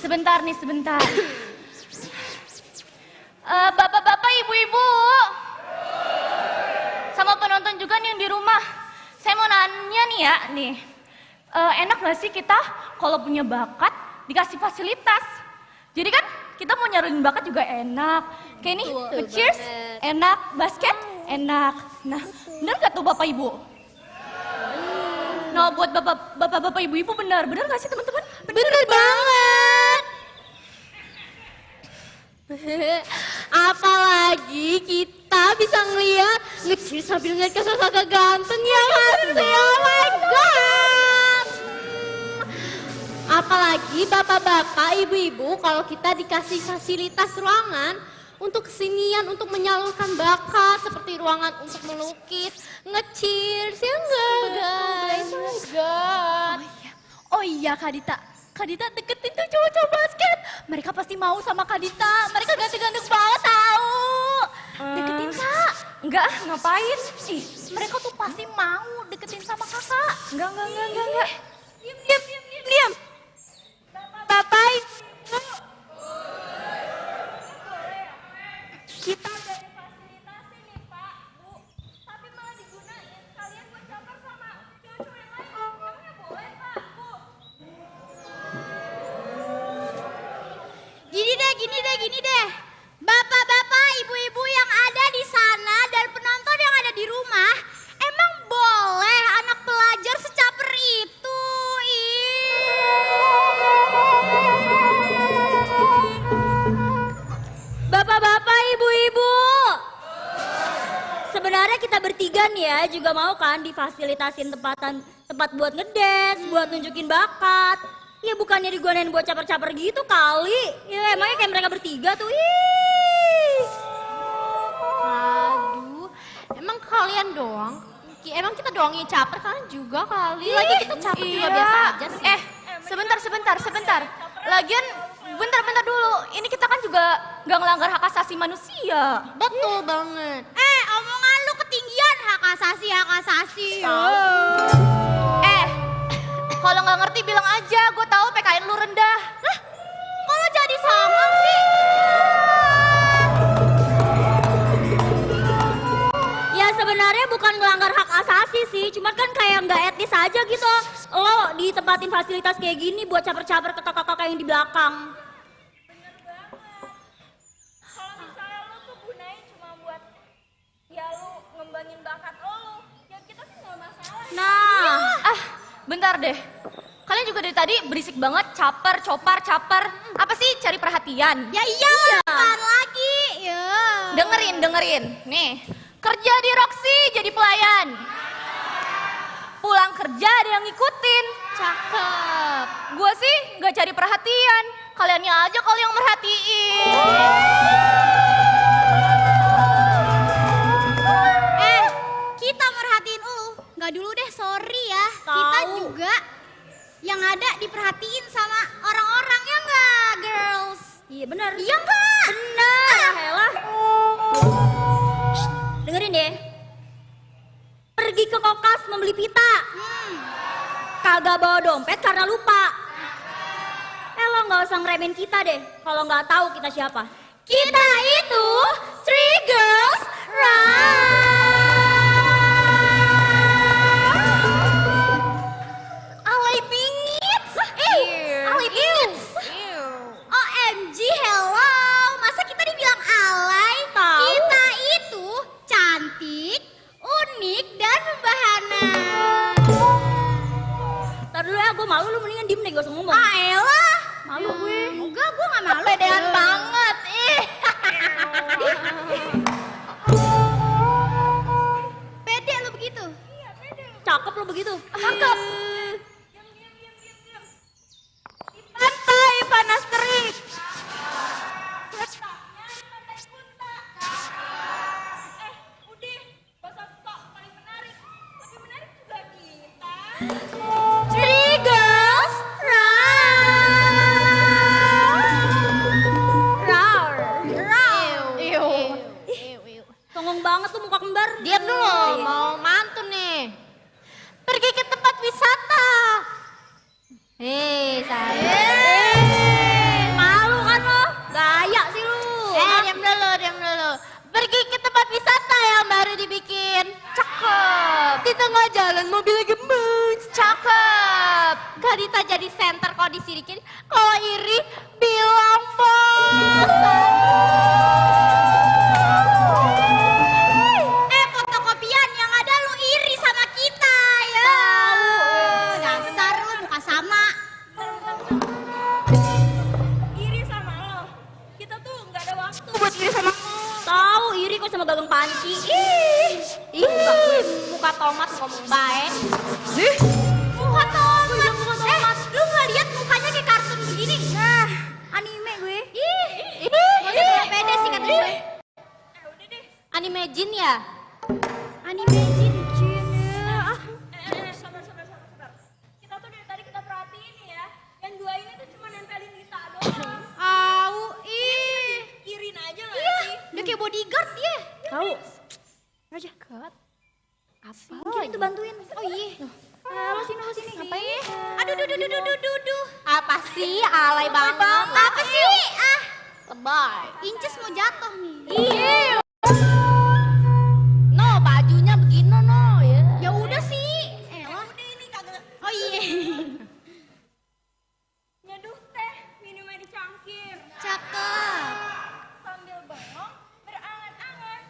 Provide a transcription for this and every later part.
Sebentar nih, sebentar. Bapak-bapak, ibu-ibu. Sama penonton juga nih yang di rumah. Saya mau nanya nih ya, nih. Enak gak sih kita kalau punya bakat dikasih fasilitas? Jadi kan kita mau nyalurin bakat juga enak. Kayak nih, cheers, enak, basket, enak. Nah, bener gak tuh Bapak Ibu? Nah, buat bapak-bapak ibu-ibu bener gak sih teman-teman? Bener banget. Apalagi kita bisa ngeliat ngecil sambil ngeliat kakak ganteng ya kan sih, oh my god. Apalagi bapak-bapak, ibu-ibu kalau kita dikasih fasilitas ruangan untuk kesenian, untuk menyalurkan bakat seperti ruangan untuk melukis, nge-cheers, ya enggak guys? Oh my god. Oh iya Kak Dita deketin tuh cowok-cowok basket. Mereka pasti mau sama Kak Dita. Mereka ganteng-ganteng banget tahu. Deketin Kak. Enggak, ngapain? Mereka tuh pasti mau deketin sama Kakak. Enggak. Diam. Bapak, Kita udah difasilitasi nih Pak, Bu. Tapi malah digunain kalian buat campur sama cowok-cowok yang lain. Emangnya boleh Pak, Bu? Gini deh. Bapak-bapak, ibu-ibu yang ada di sana dan penonton yang ada di rumah, emang boleh anak pelajar secaper itu? Bapak-bapak, ibu-ibu. Sebenarnya kita bertiga nih ya juga mau kan difasilitasin tempat tempat buat ngedance, buat nunjukin bakat. Ya bukannya digunain buat caper-caper gitu kali. Ya emangnya kayak mereka bertiga tuh. Ih. Aduh, emang kalian doang? Emang kita doang yang caper, kalian juga kali. Lagi kita caper juga biasa aja sih. Sebentar. Lagian, bentar dulu. Ini kita kan juga gak ngelanggar hak asasi manusia. Betul banget. Omongan lu ketinggian, hak asasi. Kalau nggak ngerti bilang aja. Gue tahu PKN lu rendah. Hah? Kok lo jadi songong sih? Ya sebenarnya bukan ngelanggar hak asasi sih, cuman kan kayak nggak etis aja gitu. Lo ditempatin fasilitas kayak gini buat caper-caper ke kakak-kakak yang di belakang. Kalau misalnya lu tuh gunain cuma buat ya lu ngembangin bakat lo, ya kita sih nggak masalah. Nah, Bentar deh. Kalian juga dari tadi berisik banget, caper. Apa sih cari perhatian? Ya iya, apaan lagi? Ya. Dengerin. Nih, kerja di Roxy jadi pelayan. Pulang kerja ada yang ngikutin. Cakep. Gua sih nggak cari perhatian. Kaliannya aja kalau yang merhatiin. Kita merhatiin lu. Nggak dulu deh, sorry ya. Kita Tahu. juga yang ada diperhatiin sama orang-orang, ya nggak, girls? iya benar. Iya nggak? Benar. Elah. Shh, dengerin deh. Pergi ke kokas membeli pita. Kagak bawa dompet karena lupa. Lo nggak usah ngeremehin kita deh. Kalau nggak tahu kita siapa. Kita itu Three Girls Alay bingit. Alay bingit. OMG, hello. Masa kita dibilang alay? Tahu. Kita itu cantik, unik, dan membahana. Ntar dulu ya, gue malu, lu mendingan diem deh, gak usah ngomong. Elah. Malu gue. Enggak, gue gak malu. Pedean banget. Pede lu begitu? Cakep lo begitu. Cakep. Pantai panas terik. Three Girls Songong banget tuh muka kembar. Diam dulu, mau mantun nih. Pergi ke tempat wisata. Saya. Malu kan lo? Gaya sih lu. Diam dulu. Pergi ke tempat wisata yang baru dibikin. Cakep. Di tengah jalan mobilnya gemes. Cakep. Kadita jadi center kalau disirikin. Kalau iri, bilang bos. Fotokopian yang ada lu iri sama kita ya. Dasar lu muka sama. Iri sama lo. Kita tuh nggak ada waktu buat iri sama lo. Tahu iri kok sama gagang panci. Muka tomat ngomong baik. Muka tomat. Lu nggak lihat mukanya kayak kartun begini? Nah, anime gue. Gak pede sih kata gue. Udah deh. Anime Jin ya? Anime Jin ya. Sabar. Kita tuh dari tadi kita perhatiin ya. Yang dua ini tuh cuma nempelin kita doang. Irin aja nggak sih? Udah kayak bodyguard dia. Tahu. Raja. Apa? Kita itu bantuin. Oh iya. Lo sini. Ngapain? Aduh. Apa sih? Alay banget. Apa sih? Lebay. Inces mau jatuh nih. Iya. No, bajunya begini no ya. Ya udah sih. Udah ini kagak. Oh iya. Nyeduh teh, minumnya dicangkir. Cakep. Sambil bengong, berangan-angan.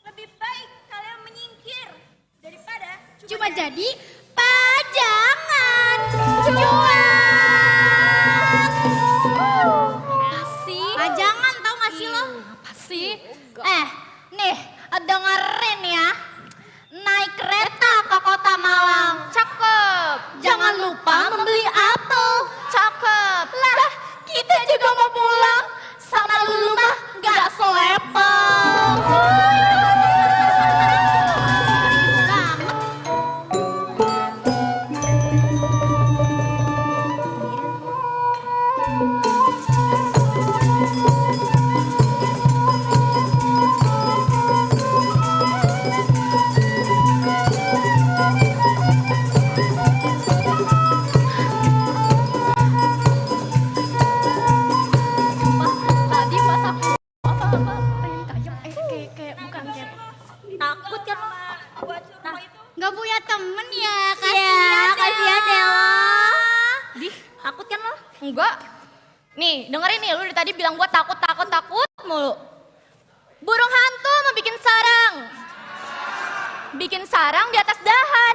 Lebih baik kalian menyingkir daripada Cuma jadi pajangan. sih. Pajangan tau gak sih lo? Apa sih? Nih dengerin ya. Naik kereta ke kota Malang. malang. Cakep. Jangan lupa membeli apel. Cakep. Lah, kita juga mau pulang. Sama lu mah gak selepel. Tadi pas aku apa pengen kayem kayak bukan kayak Takut kan lo? Nah, Gak punya temen ya, iya, kasihan deh lo. di Takut kan lo? enggak. Nih, dengerin nih, lu dari tadi bilang gua takut mulu. Burung hantu mau bikin sarang. Bikin sarang di atas dahan.